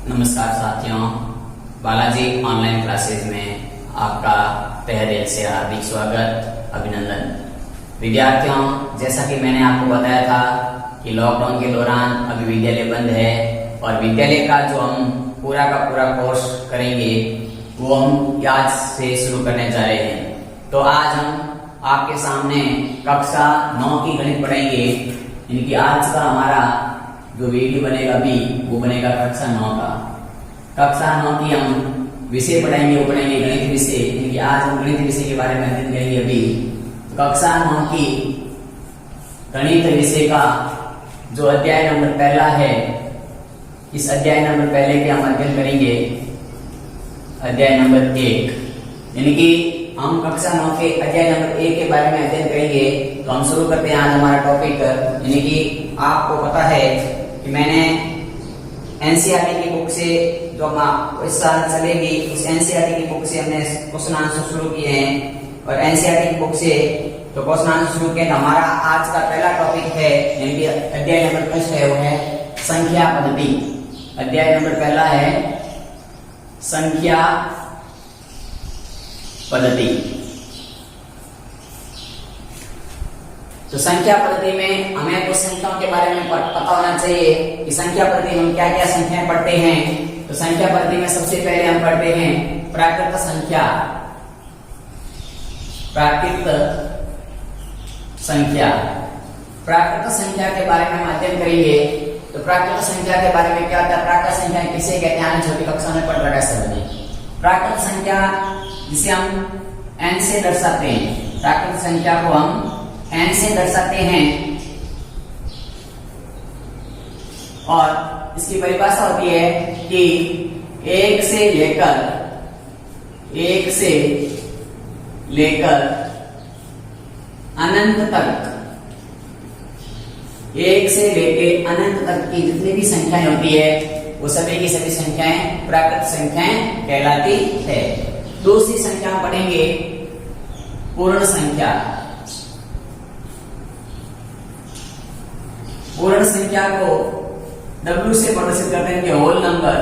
नमस्कार साथियों, Balaji online classes में आपका तहे दिल से हार्दिक स्वागत, अभिनंदन। विद्यार्थियों, जैसा कि मैंने आपको बताया था कि लॉकडाउन के दौरान अभी विद्यालय बंद है और विद्यालय का जो हम पूरा का पूरा कोर्स करेंगे वो हम आज से शुरू करने जा रहे हैं। तो आज हम आपके सामने कक्षा 9 की गणित पढ़ेंगे। इनकी आज का हमारा जो वीडियो बनेगा अभी वो बनेगा कक्षा 9 का। कक्षा 9 की हम विषय पढ़ेंगे, वो पढ़ेंगे गणित विषय। क्योंकि आज हम गणित विषय के बारे में अध्ययन करेंगे। अभी कक्षा 9 की गणित विषय का जो अध्याय नंबर पहला है, इस अध्याय नंबर पहले के हम अध्ययन करेंगे अध्याय नंबर 1। यानी कि हम कक्षा 9 के अध्याय नंबर 1 के बारे में अध्ययन करेंगे। तो हम शुरू करते हैं आज हमारा टॉपिक। यानी कि आपको पता है कि मैंने एनसीईआरटी की बुक से जो हम इस साल चलेगी उस एनसीईआरटी की बुक से हमने क्वेश्चन आंसर शुरू किए हैं। और एनसीईआरटी की बुक से तो क्वेश्चन आंसर शुरू किए। हमारा आज का पहला टॉपिक है, यानी कि अध्याय नंबर फर्स्ट है, वो है संख्या पद्धति। अध्याय नंबर पहला है संख्या पद्धति। तो संख्या पद्धति में हमें कुछ संख्याओं के बारे में पता होना चाहिए कि संख्या पद्धति में हम क्या क्या संख्याएं पढ़ते हैं। तो संख्या पद्धति में सबसे पहले हम पढ़ते हैं प्राकृत संख्या। प्राकृत संख्या, प्राकृत संख्या के बारे में हम अध्ययन करेंगे। तो प्राकृत संख्या के बारे में क्या होता है, प्राकृत संख्या किसे कहते हैं, छोटी कक्षा में पढ़ रखा है सबने। प्राकृत संख्या जिसे हम n से दर्शाते हैं, प्राकृत संख्या को हम n से दर्शाते हैं। और इसकी परिभाषा होती है कि 1 से लेकर अनंत तक, 1 से लेके अनंत तक की जितनी भी संख्याएं होती है वो सभी की सभी संख्याएं प्राकृत संख्याएं कहलाती है। दूसरी संख्या पढ़ेंगे पूर्ण संख्या। पूर्ण संख्या को W से प्रदर्शित करते हैं, होल नंबर,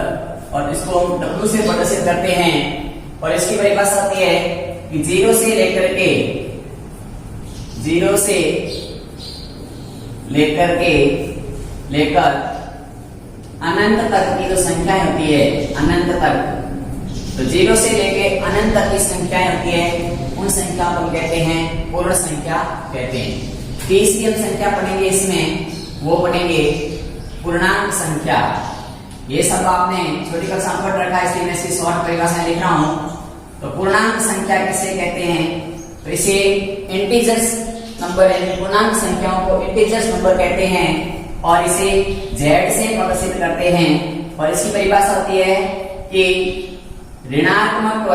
और इसको हम W से प्रदर्शित करते हैं। और इसकी परिभाषा होती है कि 0 से लेकर अनंत तक की जो संख्याएं होती है, अनंत तक, तो 0 से लेके अनंत तक की संख्याएं होती है, उन संख्या को हम कहते हैं पूर्ण संख्या कहते हैं। तीसरी हम संख्या पढ़ेंगे, इसमें वो पढ़ेंगे पूर्णांक संख्या। ये सब आपने छोटी कक्षा में पढ़ रखा है, इसलिए मैं इसकी शॉर्ट परिभाषा लिख रहा हूं। तो पूर्णांक संख्या किसे कहते हैं, तो इसे इंटीजर्स नंबर, यानी पूर्णांक संख्याओं को इंटीजर्स नंबर कहते हैं। और इसे z से प्रदर्शित करते हैं। और इसकी परिभाषा होती है कि ऋणात्मक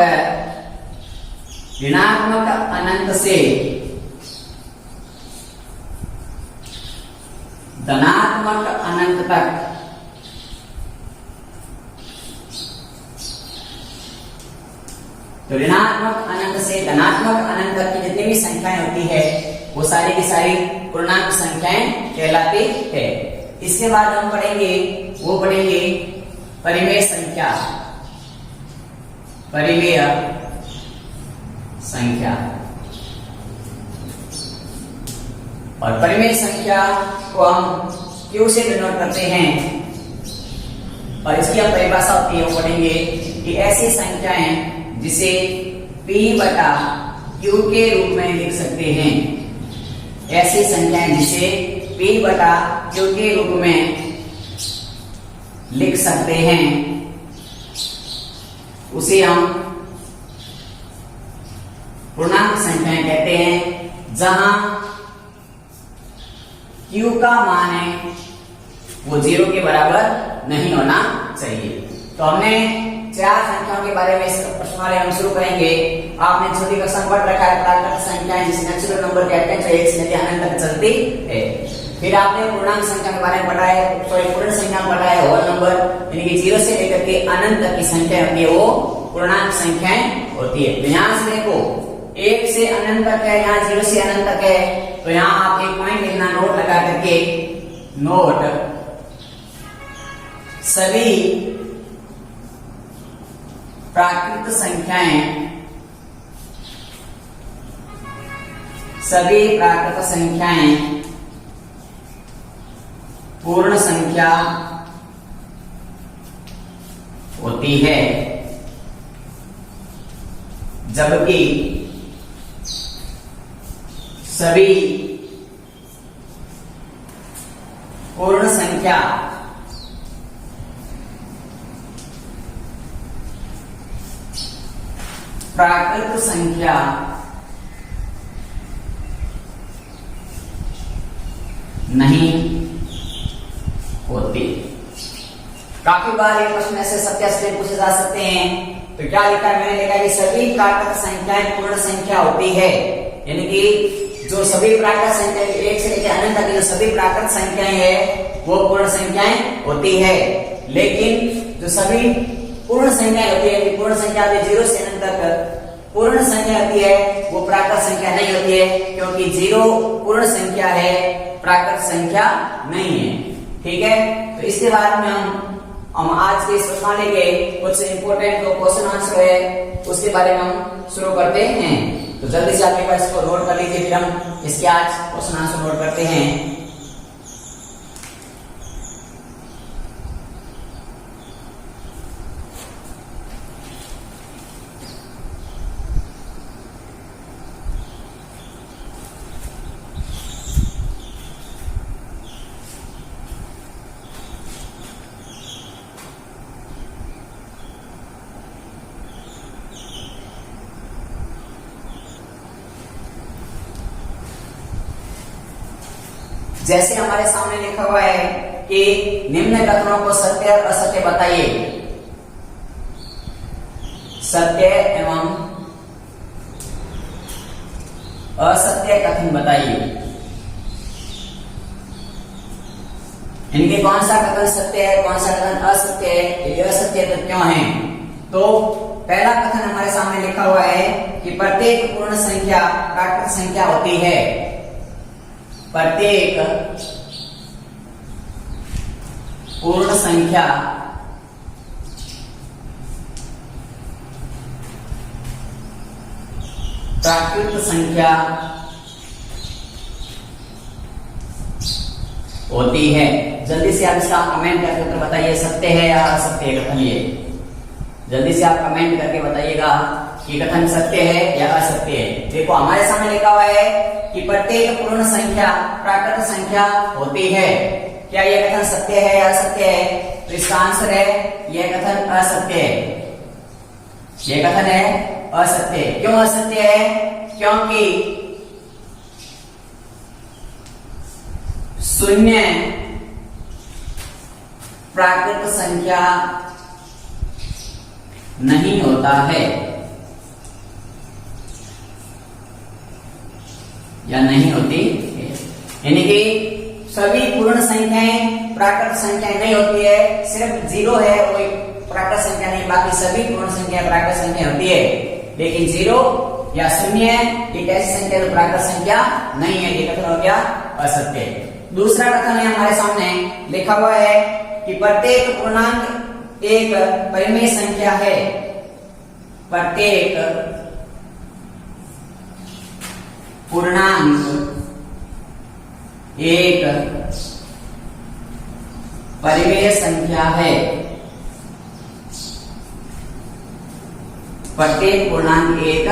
अनंत से धनात्मक अनंत तक तो ऋणात्मक अनंत से धनात्मक अनंत तक की जितनी भी संख्याएं होती है वो सारी की सारी पूर्णांक संख्याएं कहलाती है। इसके बाद हम पढ़ेंगे परिमेय संख्या। परिमेय संख्या, और परिमेय संख्या को हम Q से डिनोट करते हैं। और इसकी हम परिभाषा होती है, वो पढ़ेंगे कि ऐसी संख्याएं जिसे P बटा Q के रूप में लिख सकते हैं। ऐसी संख्याएं जिसे P बटा Q के रूप में लिख सकते हैं उसे हम पूर्णांक संख्याएं कहते हैं। जहां Q का मान है वो 0 के बराबर नहीं होना चाहिए। तो हमने 4 संख्याओं के बारे में इस प्रश्नावली हम शुरू करेंगे। आपने छोटी कक्षा में पढ़ रखा है प्राकृत संख्याएं जिसे नेचुरल नंबर कहते हैं, जो 1 से लेकर अनंत तक चलती है। फिर आपने पूर्णांक संख्या के बारे में पढ़ा है, पूर्ण संख्या में पढ़ा है, होल नंबर, यानी कि 0 से लेकर के अनंत तक की संख्या होती है वो पूर्णांक संख्याएं होती है। ध्यान से देखो, 1 से अनंत तक है, यहाँ 0 से अनंत तक है, तो यहाँ आप एक पॉइंट लिखना, नोट लगा करके, नोट सभी प्राकृत संख्याएं, सभी प्राकृत संख्याएं पूर्ण संख्या होती है, जबकि सभी पूर्ण संख्या प्राकृत संख्या नहीं होती। काफी बार ये प्रश्न ऐसे सत्यासत्य पूछे जा सकते हैं। तो क्या लिखा है, मैंने लिखा कि सभी प्राकृत संख्याएं पूर्ण संख्या होती है, यानी कि जो सभी प्राकृत संख्या एक से लेकर अनंत तक जो सभी प्राकृत संख्याएं है वो पूर्ण संख्याएं होती है, लेकिन जो सभी पूर्ण संख्या होती है, पूर्ण संख्या जीरो से अनंत तक पूर्ण संख्या होती है, वो प्राकृत संख्या नहीं होती है, क्योंकि जीरो पूर्ण संख्या है, प्राकृत संख्या नहीं है। ठीक है, तो इसके बारे में हम आज के इस प्रश्नावली के कुछ इंपोर्टेंट जो क्वेश्चन आंसर है उसके बारे में हम शुरू करते हैं। तो जल्दी से आप एक बार इसको नोट कर लीजिए, फिर हम इसके आज क्वेश्चन आंसर नोट करते हैं। जैसे हमारे सामने लिखा हुआ है कि निम्न कथनों को सत्य और असत्य बताइए। सत्य एवं असत्य कथन बताइए। इनके कौन सा कथन सत्य है, कौन सा कथन असत्य है, ये असत्य तो क्यों है? तो पहला कथन हमारे सामने लिखा हुआ है कि प्रत्येक पूर्ण संख्या प्राकृत संख्या होती है। प्रत्येक पूर्ण संख्या प्राकृत संख्या होती है। जल्दी से आप इसका कमेंट करके उत्तर बताइए, सत्य है या असत्य है कथन ये। जल्दी से आप कमेंट करके बताइएगा कि कथन सत्य है या असत्य है। देखो हमारे सामने लिखा हुआ है कि प्रत्येक पूर्ण संख्या प्राकृत संख्या होती है। क्या यह कथन सत्य है या असत्य है? तो इसका आंसर है यह कथन असत्य है। यह कथन है असत्य है। क्यों असत्य है? क्योंकि शून्य प्राकृत संख्या नहीं होता है या नहीं होती है। यानी कि सभी पूर्ण संख्याएं प्राकृत संख्याएं नहीं होती है, सिर्फ जीरो है कोई प्राकृत संख्या नहीं, बाकी सभी पूर्ण संख्या प्राकृत संख्या होती है। लेकिन जीरो या शून्य एक ऐसी संख्या जो प्राकृत संख्या नहीं है, ये कथन हो गया असत्य। दूसरा कथन है हमारे सामने लिखा हुआ है कि प्रत्येक पूर्णांक एक परिमेय संख्या है। प्रत्येक पूर्णांक एक परिमेय संख्या है। प्रत्येक पूर्णांक एक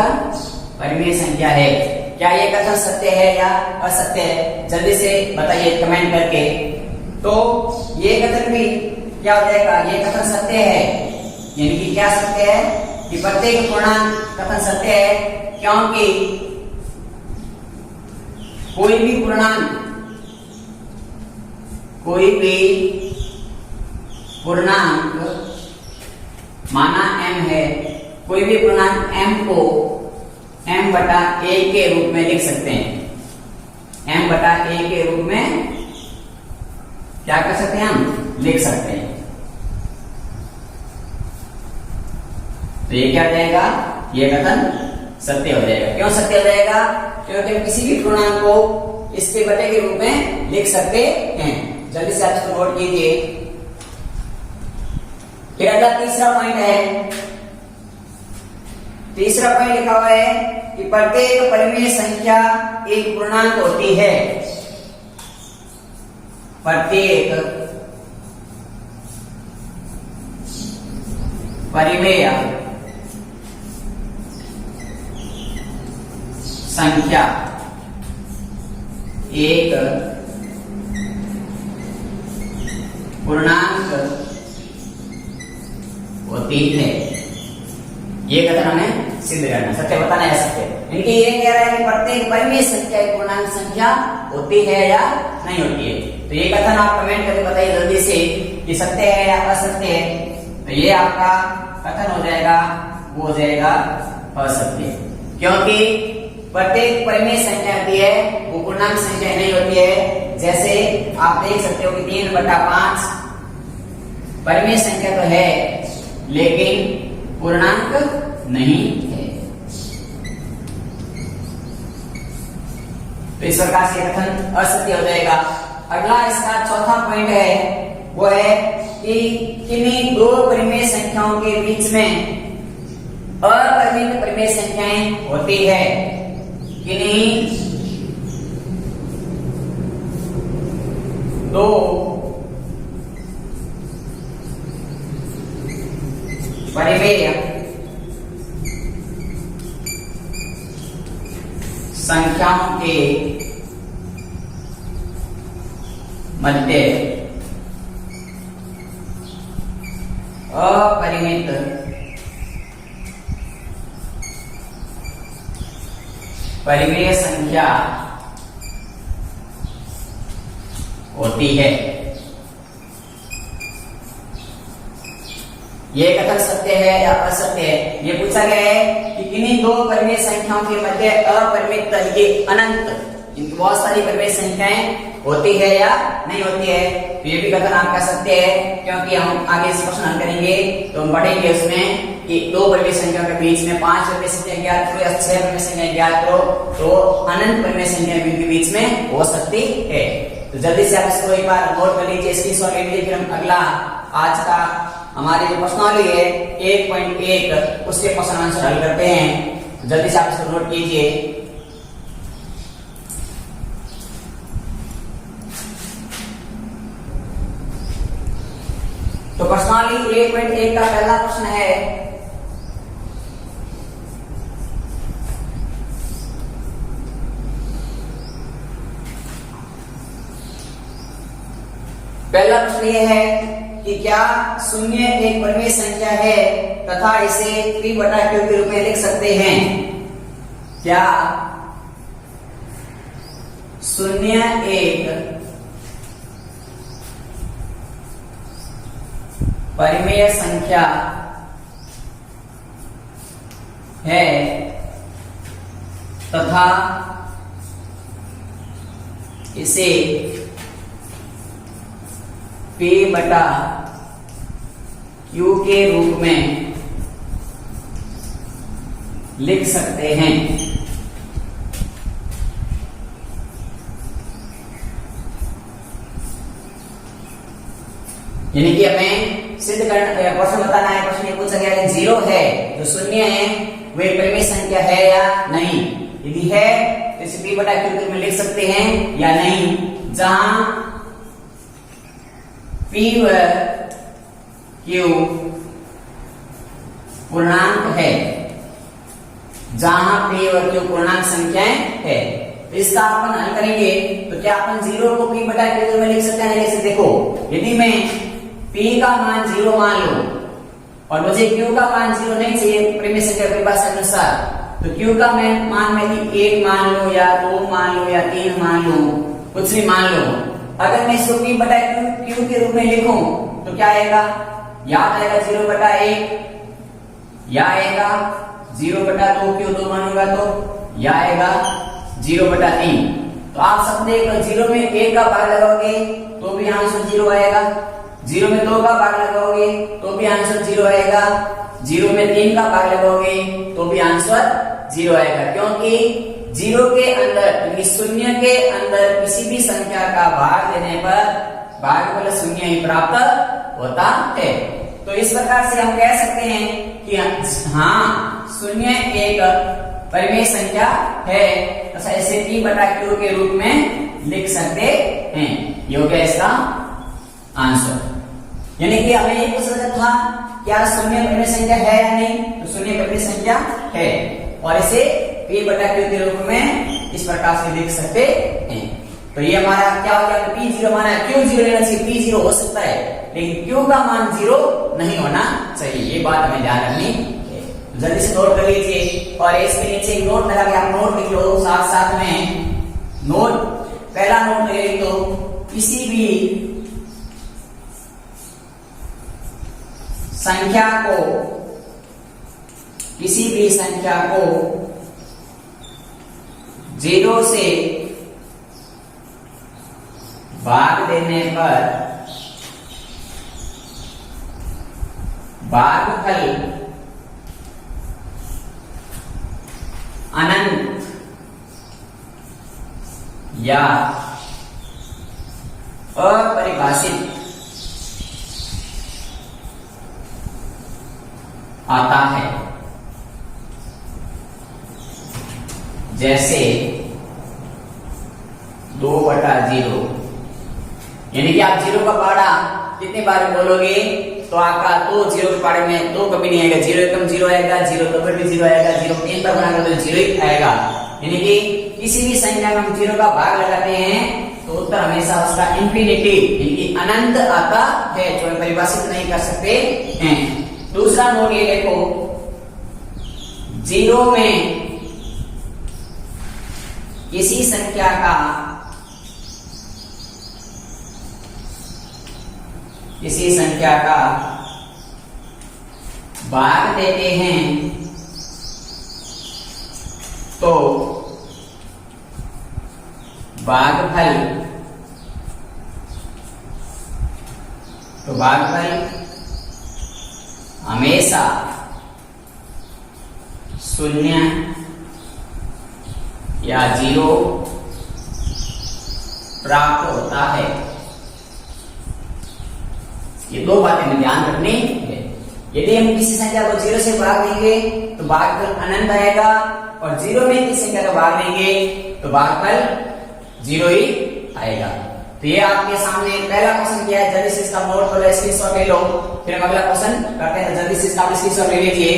परिमेय संख्या है। क्या ये कथन सत्य है या असत्य है? जल्दी से बताइए कमेंट करके। तो ये कथन भी क्या हो जाएगा? ये कथन सत्य है। यानी कि क्या सत्य है कि प्रत्येक पूर्णांक कथन सत्य है, क्योंकि कोई भी पूर्णांक माना m है, कोई भी पूर्णांक m को m बटा a के रूप में लिख सकते हैं। m बटा a के रूप में क्या कर सकते हैं? हम लिख सकते हैं। तो ये क्या हो जाएगा? ये कथन सत्य हो जाएगा। क्यों सत्य हो जाएगा? क्योंकि हम किसी भी पूर्णांक को इसके बटे के रूप में लिख सकते हैं। जल्दी से आप इसको नोट कीजिए। फिर अगला तीसरा पॉइंट है तीसरा पॉइंट लिखा हुआ है कि प्रत्येक परिमेय संख्या एक पूर्णांक होती है। प्रत्येक परिमेय संख्या एक पूर्णांक होती है। ये कथन हमें सिद्ध करना, सत्य बताना है सत्य। इनकी ये कह रहा है कि प्रत्येक परिमेय संख्या एक पूर्णांक संख्या होती है या नहीं होती है। तो ये कथन आप कमेंट करके बताइए जल्दी से कि सत्य है या असत्य है। तो ये आपका कथन हो जाएगा, वो हो जाएगा असत्य, क्योंकि प्रत्येक परिमेय संख्या होती है वो पूर्णांक संख्या नहीं होती है। जैसे आप देख सकते हो कि 3/5 परिमेय संख्या तो है लेकिन पूर्णांक नहीं है। तो इस प्रकार से कथन असत्य हो जाएगा। अगला इसका चौथा पॉइंट है, वो है कि किन्हीं दो परिमेय संख्याओं के बीच में अपरिमित परिमेय संख्याएं होती है। किन्हीं दो परिमेय संख्याओं के मध्य अपरिमित परिमेय संख्या होती है। ये कथन सत्य है या असत्य है? ये पूछा गया है कि किन्हीं दो परिमेय संख्याओं के मध्य अपरिमित ये अनंत बहुत सारी परिमेय संख्याएं होती है या नहीं होती है। तो ये भी कथन आपका सत्य है, क्योंकि हम आगे इस प्रश्न हल करेंगे तो हम पढ़ेंगे उसमें कि दो परिमेय संख्या के बीच में 5 परिमेय संख्या ज्ञात करो या 6 परिमेय संख्या ज्ञात करो, तो अनंत परिमेय संख्या के बीच में हो सकती है। तो जल्दी से आप इसको एक बार नोट कर लीजिए, स्क्रीनशॉट ले लीजिए। फिर हम अगला आज का हमारी जो प्रश्नावली है 1.1 उसके क्वेश्चन आंसर हल करते हैं। जल्दी से आप इसको नोट कीजिए। तो प्रश्नावली 1.1 का पहला प्रश्न है, पहला प्रश्न यह है कि क्या शून्य एक परिमेय संख्या है तथा इसे P/Q के रूप में लिख सकते हैं? क्या शून्य एक परिमेय संख्या है तथा इसे P/Q के रूप में लिख सकते हैं? यानी कि हमें सिद्ध करना, प्रश्न बताना है। प्रश्न ये पूछा गया है 0 है, जो शून्य है वो एक परिमेय संख्या है या नहीं। यदि है तो इसे P/Q के रूप में लिख सकते हैं या नहीं। जहां P व Q पूर्णांक है, जहां P व Q पूर्णांक संख्याएं है, तो इसका अपन हल करेंगे। तो क्या अपन 0 को P/Q में लिख सकते हैं? जैसे देखो, यदि मैं P का मान 0 मान लूं और मुझे Q का मान 0 नहीं चाहिए परिमेय संख्या परिभाषा के अनुसार, तो Q का मान मैं 1 मान लूं या 2 मान लूं या 3 मान लूं, कुछ भी मान लूं, अगर मैं इसको P/Q के रूप में लिखूं तो क्या आएगा? या आएगा 0/1 या आएगा 0/2, 2 मानूंगा तो या आएगा 0/3। तो आप सब देख लो, 0 में 1 का भाग लगाओगे तो भी आंसर 0 आएगा, 0 में 2 का भाग लगाओगे तो भी आंसर 0 आएगा, 0 में 3 का भाग लगाओगे तो भी आंसर 0 आएगा। क्योंकि 0 के अंदर यानी शून्य के अंदर किसी भी संख्या का भाग देने पर भागफल शून्य ही प्राप्त होता है। तो इस प्रकार से हम कह सकते हैं कि हाँ, शून्य एक परिमेय संख्या है तो ऐसे P/Q के रूप में लिख सकते हैं। ये हो गया इसका आंसर। यानी कि हमें ये पूछना था क्या शून्य परिमेय संख्या है या नहीं, तो शून्य परिमेय संख्या है और इसे P/Q के रूप में इस प्रकार से लिख सकते हैं। तो ये हमारा क्या हो गया, P0 माना Q0 लेना चाहिए, P0 हो सकता है लेकिन Q का मान 0 नहीं होना चाहिए, ये बात हमें ध्यान रखनी है। जल्दी से नोट कर लीजिए और इसके नीचे एक नोट लगा के आप नोट लिख लो साथ साथ में। नोट पहला नोट लिख दो, किसी भी संख्या को 0 से भाग देने पर भागफल अनंत या अपरिभाषित आता है। जैसे 2/0, यानी कि आप 0 का पहाड़ा कितने बार बोलोगे तो आपका 0 के पहाड़े में 2 कभी नहीं आएगा, 0 एकम 0 आएगा, 0 तो फिर भी 0 आएगा, 0 3 पर बनाकर तो 0 ही आएगा। यानी कि किसी भी संख्या में हम 0 का भाग लगाते हैं तो उत्तर हमेशा उसका इंफिनिटी यानी कि अनंत आता है, जो हम परिभाषित नहीं कर सकते हैं। दूसरा नोट ये देखो, 0 में किसी संख्या का भाग देते हैं तो भागफल हमेशा 0 या 0 प्राप्त होता है। ये दो बातें हमें ध्यान रखनी है। यदि हम किसी संख्या को 0 से भाग देंगे तो भागफल अनंत आएगा और 0 में किसी संख्या का भाग देंगे तो भागफल 0 ही आएगा। तो ये आपके सामने पहला क्वेश्चन किया है, जल्दी से इसका नोट करो, स्क्रीनशॉट ले लो, फिर हम अगला क्वेश्चन करते हैं। जल्दी से इसका स्क्रीनशॉट ले लीजिए।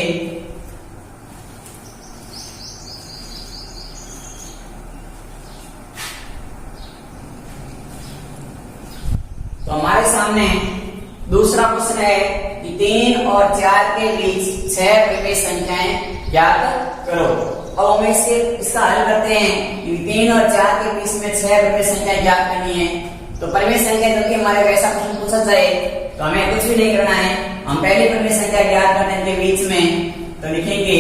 तो हमारे सामने दूसरा क्वेश्चन है कि 3 और 4 के बीच 6 परिमेय संख्याएं ज्ञात करो। अब हम इसका हल करते हैं कि 3 और 4 के बीच में 6 परिमेय संख्याएं ज्ञात करनी है। तो परिमेय संख्या जब कि हमारे ऐसा क्वेश्चन पूछा जाए तो हमें कुछ भी नहीं करना है, हम पहली परिमेय संख्या ज्ञात करने के बीच में तो लिखेंगे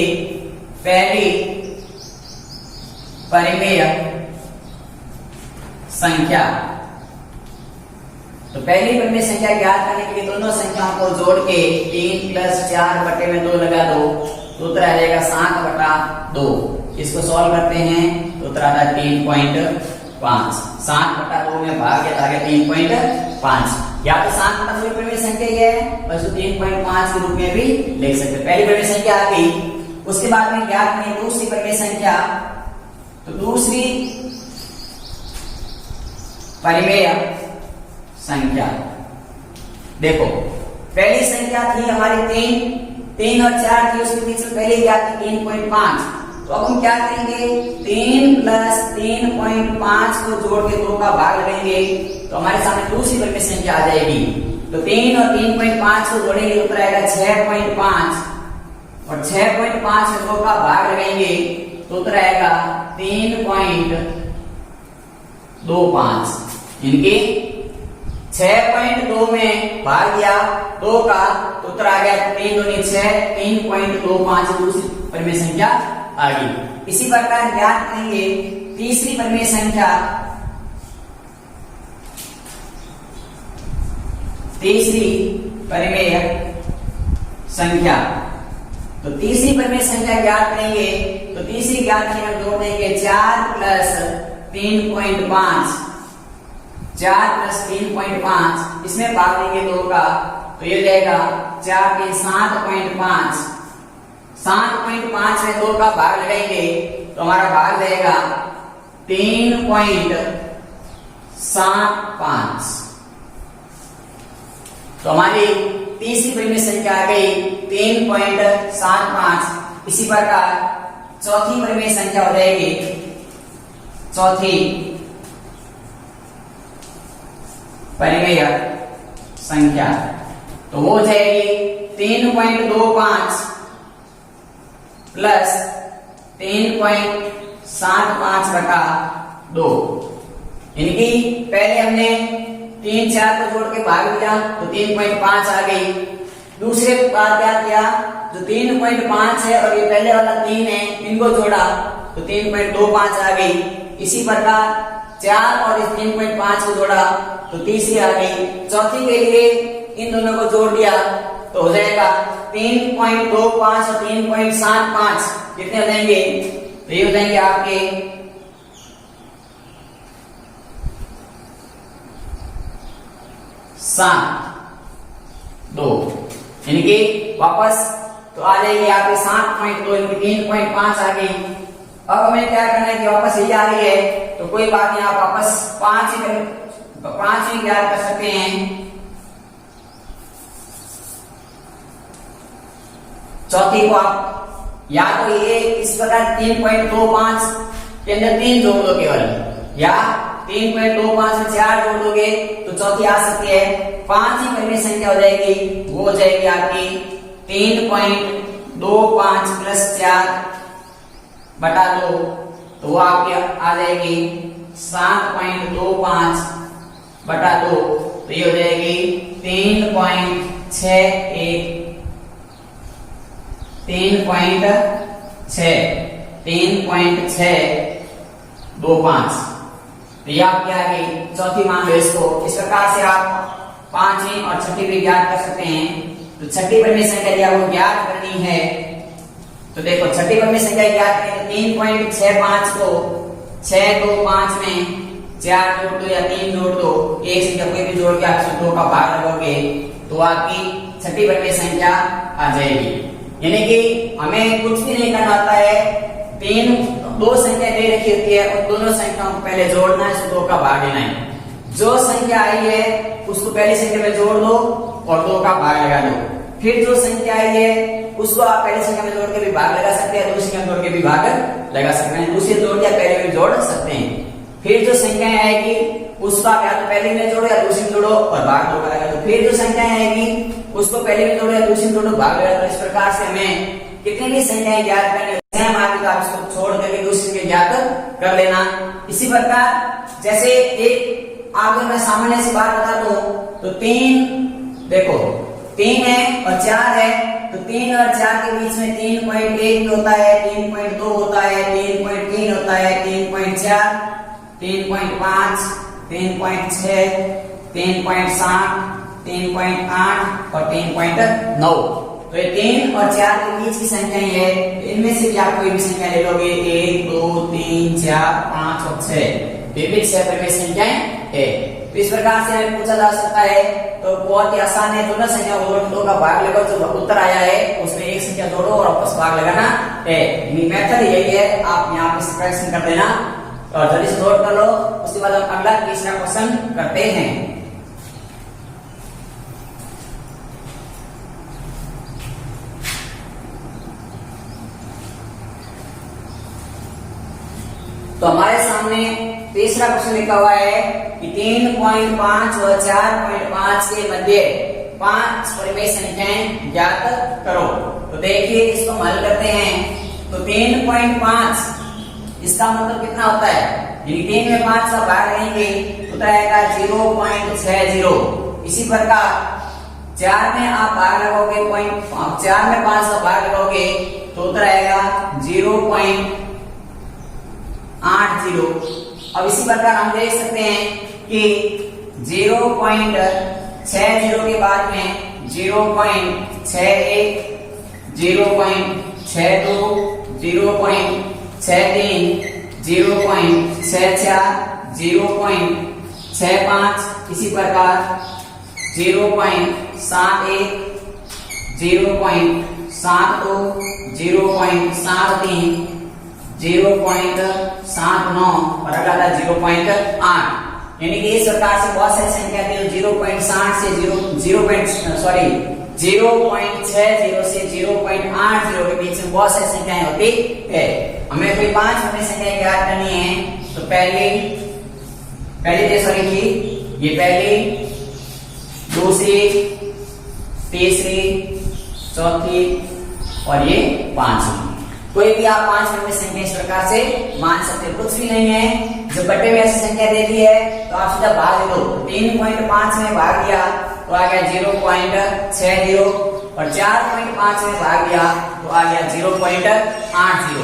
पहली परिमेय संख्या। तो पहली परिमेय संख्या ज्ञात करने के लिए दोनों संख्याओं को जोड़ के 3 + 4/2 लगा दो तो उत्तर आ जाएगा 7/2। इसको सॉल्व करते हैं तो उत्तर आता है 3.5। 7/2 में भाग किया था 3.5, या तो 7/2 परिमेय संख्या है बस 3.5 के रूप में भी लिख सकते हैं। पहली परिमेय संख्या आ गई, उसके बाद में ज्ञात करें दूसरी परिमेय संख्या। तो दूसरी परिमेय संख्या देखो, पहली संख्या थी हमारी 3 और 4 थी, उसके बीच में पहले ज्ञात थी 3.5। तो अब हम क्या करेंगे, 3 + 3.5 को जोड़ के 2 का भाग लगाएंगे तो हमारे सामने दूसरी परिमेय संख्या आ जाएगी। तो 3 और 3.5 को जोड़ेंगे तो उत्तर आएगा 6.5 और 6.5 में 2 का भाग लगाएंगे तो उत्तर आएगा 3.25। इनके 6.2 में भाग दिया 2 का तो उत्तर आ गया 3 दूनी 6, 3.25 दूसरी परिमेय संख्या आ गई। इसी प्रकार ज्ञात करेंगे तीसरी परिमेय संख्या। तीसरी परिमेय संख्या, तो तीसरी परिमेय संख्या ज्ञात करेंगे तो तीसरी ज्ञात करने में जोड़ देंगे 4 + 3.5, 4 + 3.5, इसमें भाग देंगे 2 का तो ये जाएगा 4 × 7.5, 7.5 में 2 का भाग लगाएंगे तो हमारा भाग रहेगा 3.75। तो हमारी तीसरी परिमेय संख्या आ गई 3.75। इसी प्रकार चौथी परिमेय संख्या हो जाएगी, चौथी परिमेय संख्या तो वो हो जाएगी 3.25 प्लस 3.75/2। इनकी पहले हमने 3 4 को जोड़ के भाग दिया तो 3.5 आ गई। दूसरे बार क्या किया, जो 3.5 है और ये पहले वाला 3 है, इनको जोड़ा तो 3.25 आ गई। इसी प्रकार 4 और इस 3.5 को जोड़ा तो तीसरी आ गई। चौथी के लिए इन दोनों को जोड़ दिया तो हो जाएगा 3.25 और 3.75 कितने हो जाएंगे, तो ये हो जाएंगे आपके 7.2। इनकी वापस तो आ जाएगी आपके 7.2, इनकी 3.5 आ गई। अब हमें क्या करना है कि वापस ये आ रही है तो कोई बात नहीं, आप वापस 5 ही ज्ञात कर सकते हैं। चौथी को आप या तो ये इस प्रकार 3.25 के अंदर 3 जोड़ दो केवल, या 3.25 में 4 जोड़ दोगे तो चौथी आ सकती है। 5 ही परिमेय संख्या हो जाएगी, वो हो जाएगी आपकी 3.25 प्लस 4/2 तो वो आपकी आ जाएगी 7.25/2 तो ये हो जाएगी 3.625। तो ये आपकी आ गई चौथी मान लो इसको। इस प्रकार से आप 5वीं और छठी भी ज्ञात कर सकते हैं। तो छठी परिमेय संख्या यदि आपको ज्ञात करनी है तो देखो, छठी परिमेय संख्या ज्ञात करें तो 3.65 को 6 2 5 में 4 जोड़ दो या 3 जोड़ दो, एक संख्या कोई भी जोड़ के आप 2 का भाग लगाओगे तो आपकी छठी परिमेय संख्या आ जाएगी। यानी कि हमें कुछ भी नहीं करना होता है, 2 संख्या दे रखी होती है, उन दोनों संख्याओं को पहले जोड़ना है, 2 का भाग लेना है। जो संख्या आई है उसको पहली संख्या में जोड़ दो और 2 का भाग लगा दो। फिर जो संख्या आई है उसको आप पहली संख्या में जोड़ के भी भाग लगा सकते हैं, दूसरी संख्या में जोड़ के भी भाग लगा सकते हैं, दूसरी जोड़ या पहले में जोड़ सकते हैं। फिर जो संख्याएं आएगी उसको आप या तो पहले में जोड़ो या दूसरी में जोड़ो और भाग 2 का लगा दो। फिर जो संख्याएं आएगी उसको पहले में जोड़ो या दूसरी में जोड़ो, भाग लगा दो। इस प्रकार से हमें कितनी भी संख्याएं ज्ञात करनी है आप इसको छोड़ करके दूसरी में ज्ञात कर लेना। इसी प्रकार जैसे एक आगे मैं सामान्य सी बात बता दूं तो 3 देखो 3 है और 4 है तो 3 और 4 के बीच में 3.1 होता है, 3.2 होता है, 3.3 होता है, 3.4, 3.5, 3.6, 3.7, 3.8 और 3.9। तो ये 3 और 4 के बीच की संख्या है, इनमें से भी आप कोई भी संख्या ले लोगे 1 2 3 4 5 और 6, विभिन्न 6 परिमेय संख्याएं है। तो इस प्रकार से हमें पूछा जा सकता है, तो बहुत ही आसान है, दोनों संख्या को 2 का भाग लगाओ, जो उत्तर आया है उसमें एक संख्या जोड़ो और वापस भाग लगाना है। मेथड यही है, आप यहाँ पे सब्ट्रैक्शन कर देना और जल्दी से नोट कर लो। उसके बाद हम अगला तीसरा क्वेश्चन करते हैं। तो हमारे सामने तीसरा क्वेश्चन लिखा हुआ है कि 3.5 व 4.5 के मध्य 5 परिमेय संख्याएं ज्ञात करो। तो देखिए इसको हम हल करते हैं। तो 3.5 इसका मतलब कितना होता है, यदि 3 में 5 का भाग लेंगे तो आएगा 0.60। इसी प्रकार 4 में आप भाग लगाओगे 4 में 5 का भाग लगाओगे तो उत्तर आएगा 0.80। अब इसी प्रकार हम देख सकते हैं कि 0.60 के बाद में 0.61, 0.62, 0.63, 0.64, 0.65, इसी प्रकार 0.71, 0.72, 0.73, 0.79 और अगला था 0.8। यानी कि इस प्रकार से बहुत सारी संख्या थी 0.60 से 0.60 से 0.80 के बीच में बहुत सारी संख्याएं होती है। हमें कोई 5 अपनी संख्याएं ज्ञात करनी है। तो पहली की ये पहली, दूसरी, तीसरी, चौथी और ये पांचवी। कोई भी आप 5 में संख्या इस प्रकार से मान सकते हो, कुछ भी नहीं है। जब बट्टे में ऐसी संख्या दे दी है तो आप सीधा भाग दे दो। 3.5 में भाग दिया तो आ गया 0.60 और 4.5 में भाग दिया तो आ गया 0.80।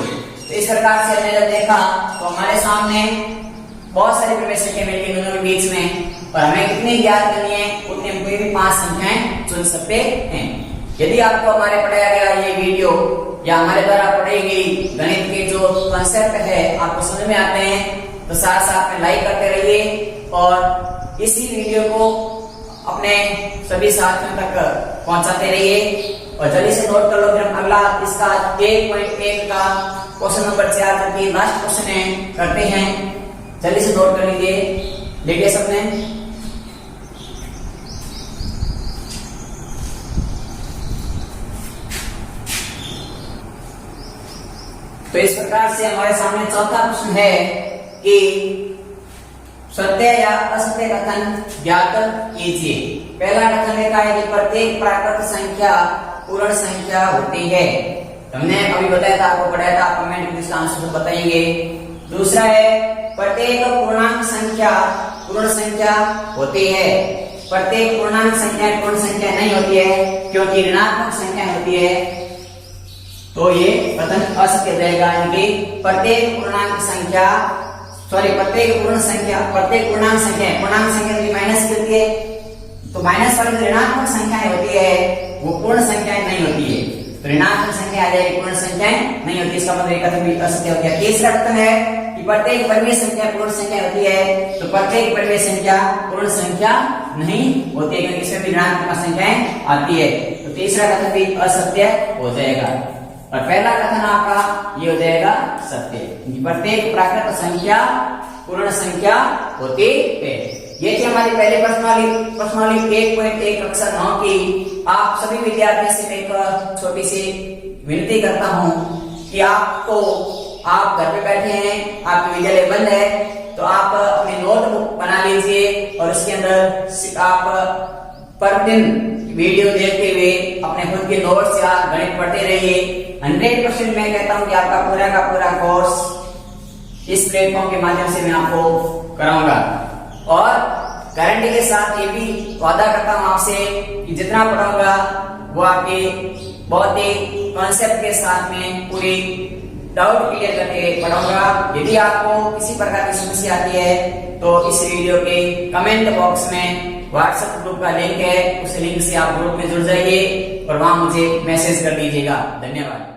तो इस प्रकार से हमने जब देखा तो हमारे सामने बहुत सारी संख्या मिलती है दोनों के बीच में, और हमें कितनी ज्ञात करनी है उतनी हम कोई भी 5 संख्याएं चुन सकते हैं। यदि आपको हमारे पढ़ाया गया ये वीडियो या हमारे द्वारा पढ़ाई गई गणित के जो कॉन्सेप्ट है आपको समझ में आते हैं तो साथ साथ में लाइक करते रहिए और इसी वीडियो को अपने सभी साथियों तक पहुंचाते रहिए। और जल्दी से नोट कर लो, फिर हम अगला इसका 1.1 का क्वेश्चन नंबर 4 जो कि लास्ट क्वेश्चन है करते हैं। जल्दी से नोट कर लीजिए, लिखिए सबने। तो इस प्रकार से हमारे सामने चौथा प्रश्न है कि सत्य या असत्य कथन ज्ञात कीजिए। पहला कथन लिखा है कि प्रत्येक प्राकृत संख्या पूर्ण संख्या होती है। हमने अभी बताया था, आपको पढ़ाया था, आप कमेंट में इसका आंसर बताएंगे। दूसरा है प्रत्येक पूर्णांक संख्या पूर्ण संख्या होती है। प्रत्येक पूर्णांक संख्या पूर्ण संख्या नहीं होती है क्योंकि ऋणात्मक संख्या होती है। तो ये कथन असत्य रहेगा। यानी प्रत्येक पूर्णांक संख्या माइनस की होती है, तो माइनस वाली ऋणात्मक संख्याएं होती है वो पूर्ण संख्याएं नहीं होती है। तो ऋणात्मक संख्या आ जाएगी, पूर्ण संख्याएं नहीं होती। इसका मतलब कथन भी असत्य हो गया। तीसरा कथन है कि प्रत्येक वर्गीय संख्या पूर्ण संख्या होती है, तो प्रत्येक वर्गीय संख्या पूर्ण संख्या नहीं होती है क्योंकि इसमें भी ऋणात्मक संख्याएं आती है। तो तीसरा कथन भी असत्य हो जाएगा और पहला कथन आपका ये हो जाएगा सत्य। प्रत्येक प्राकृत संख्या पूर्ण संख्या होती है। ये थी हमारी पहले प्रश्नावली 1.1 कक्षा 9 की। आप सभी विद्यार्थियों से एक छोटी सी विनती करता हूँ कि आप घर पे बैठे हैं, आपकी विद्यालय बंद है, तो आप अपनी नोटबुक बना लीजिए और उसके अंदर आप प्रतिदिन वीडियो देखते हुए अपने खुद के नोट्स या गणित पढ़ते रहिए। 100% मैं कहता हूँ कि आपका पूरा का पूरा कोर्स इस प्लेटफॉर्म के माध्यम से मैं आपको कराऊंगा और गारंटी के साथ ये भी वादा करता हूँ आपसे कि जितना पढ़ाऊंगा वो आपके बहुत ही कॉन्सेप्ट के साथ में पूरी डाउट क्लियर करके पढ़ाऊंगा। यदि आपको किसी प्रकार की समस्या आती है तो इस वीडियो के कमेंट बॉक्स में व्हाट्सएप ग्रुप का लिंक है, उस लिंक से आप ग्रुप में जुड़ जाइए और वहां मुझे मैसेज कर दीजिएगा। धन्यवाद।